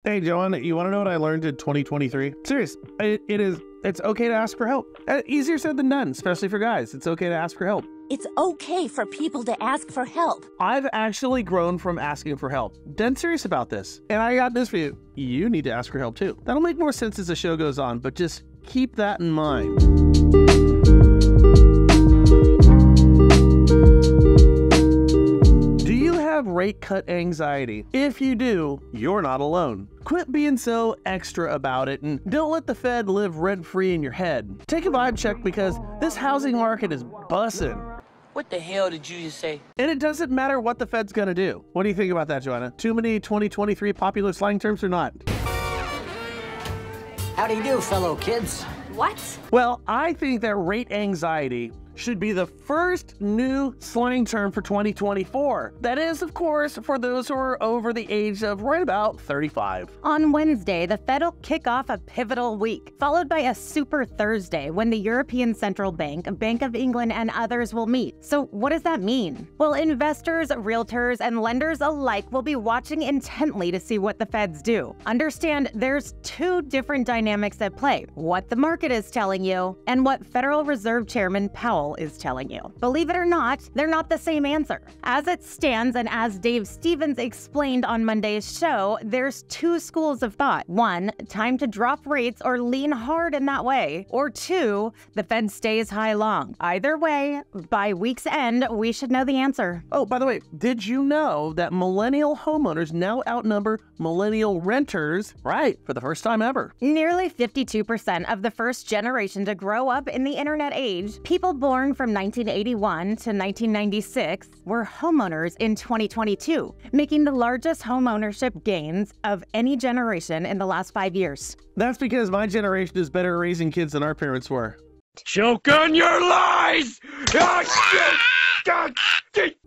Hey, Joanna, you want to know what I learned in 2023? Serious, it's okay to ask for help. Easier said than done, especially for guys. It's okay to ask for help. It's okay for people to ask for help. I've actually grown from asking for help. Dead serious about this. And I got this for you. You need to ask for help too. That'll make more sense as the show goes on, but just keep that in mind. Do you have rate cut anxiety? If you do, you're not alone. Quit being so extra about it and don't let the Fed live rent-free in your head. Take a vibe check because this housing market is bussin'. What the hell did you just say? And it doesn't matter what the Fed's gonna do. What do you think about that, Joanna? Too many 2023 popular slang terms or not? How do you do, fellow kids? What? Well, I think that rate anxiety should be the first new slang term for 2024. That is, of course, for those who are over the age of right about 35. On Wednesday, the Fed will kick off a pivotal week, followed by a Super Thursday when the European Central Bank, Bank of England, and others will meet. So what does that mean? Well, investors, realtors, and lenders alike will be watching intently to see what the Feds do. Understand there's two different dynamics at play: what the market is telling you and what Federal Reserve Chairman Powell is telling you. Believe it or not, they're not the same answer. As it stands, and as Dave Stevens explained on Monday's show, there's two schools of thought. One, time to drop rates or lean hard in that way. Or two, the Fed stays high long. Either way, by week's end, we should know the answer. Oh, by the way, did you know that millennial homeowners now outnumber millennial renters, right, for the first time ever? Nearly 52% of the first generation to grow up in the internet age, people born from 1981 to 1996, were homeowners in 2022, making the largest homeownership gains of any generation in the last 5 years. That's because my generation is better at raising kids than our parents were. Choke on your lies!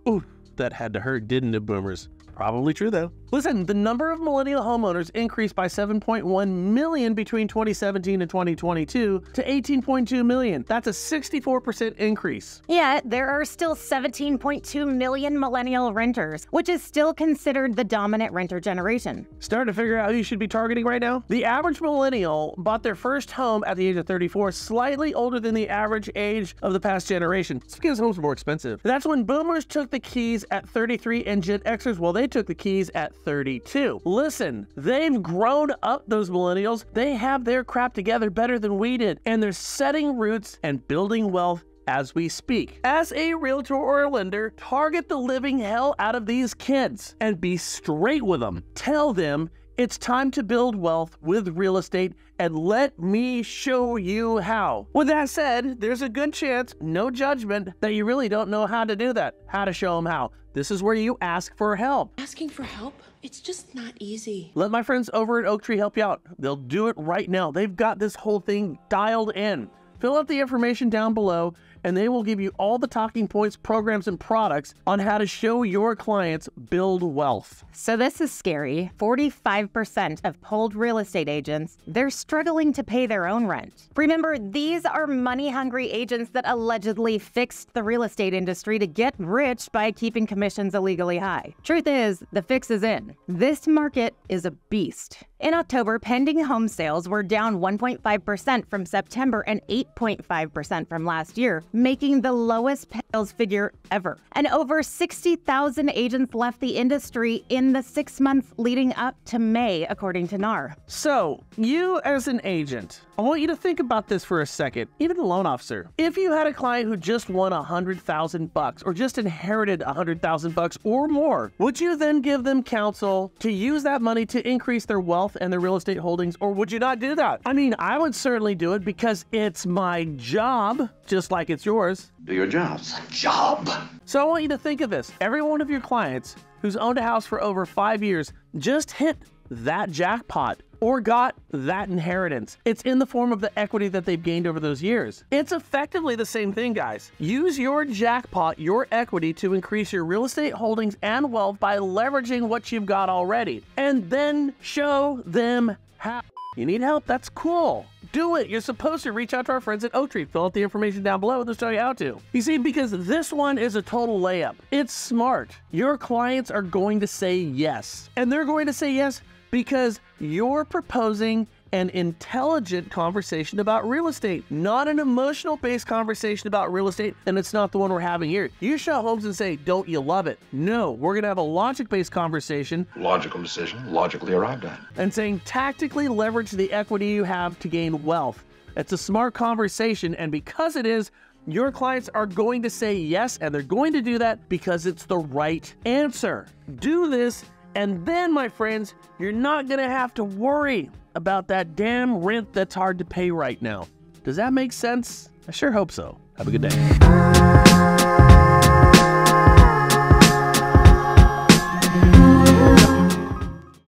Ooh, that had to hurt, didn't it, boomers? Probably true, though. Listen, the number of millennial homeowners increased by 7.1 million between 2017 and 2022 to 18.2 million. That's a 64% increase. Yet, there are still 17.2 million millennial renters, which is still considered the dominant renter generation. Starting to figure out who you should be targeting right now? The average millennial bought their first home at the age of 34, slightly older than the average age of the past generation. It's because homes are more expensive. That's when boomers took the keys at 33 and Gen Xers, well, they took the keys at 32. Listen, they've grown up, those millennials. They have their crap together better than we did, and they're setting roots and building wealth as we speak. As a realtor or a lender, target the living hell out of these kids and be straight with them. Tell them it's time to build wealth with real estate, and let me show you how. With that said, there's a good chance, no judgment, that you really don't know how to do that, how to show them how. This is where you ask for help. Asking for help? It's just not easy. Let my friends over at Oak Tree help you out. They'll do it right now. They've got this whole thing dialed in. Fill out the information down below, and they will give you all the talking points, programs, and products on how to show your clients build wealth. So this is scary. 45% of polled real estate agents, they're struggling to pay their own rent. Remember, these are money-hungry agents that allegedly fixed the real estate industry to get rich by keeping commissions illegally high. Truth is, the fix is in. This market is a beast. In October, pending home sales were down 1.5% from September and 8.5% from last year, making the lowest sales figure ever. And over 60,000 agents left the industry in the 6 months leading up to May, according to NAR. So, you as an agent, I want you to think about this for a second, even a loan officer. If you had a client who just won $100,000 or just inherited $100,000 or more, would you then give them counsel to use that money to increase their wealth and their real estate holdings, or would you not do that? I mean, I would certainly do it because it's my job, just like it's yours. Do your jobs. Job! So I want you to think of this. Every one of your clients who's owned a house for over 5 years just hit that jackpot or got that inheritance. It's in the form of the equity that they've gained over those years. It's effectively the same thing, guys. Use your jackpot, your equity, to increase your real estate holdings and wealth by leveraging what you've got already. And then show them how. You need help? That's cool. Do it. You're supposed to reach out to our friends at Oak Tree. Fill out the information down below and they'll show you how to. You see, because this one is a total layup. It's smart. Your clients are going to say yes. And they're going to say yes because you're proposing an intelligent conversation about real estate, not an emotional-based conversation about real estate, and it's not the one we're having here. You show homes and say, don't you love it? No, we're gonna have a logic-based conversation. Logical decision, logically arrived at. And saying tactically leverage the equity you have to gain wealth. It's a smart conversation, and because it is, your clients are going to say yes, and they're going to do that because it's the right answer. Do this, and then, my friends, you're not gonna have to worry about that damn rent that's hard to pay right now. Does that make sense? I sure hope so. Have a good day.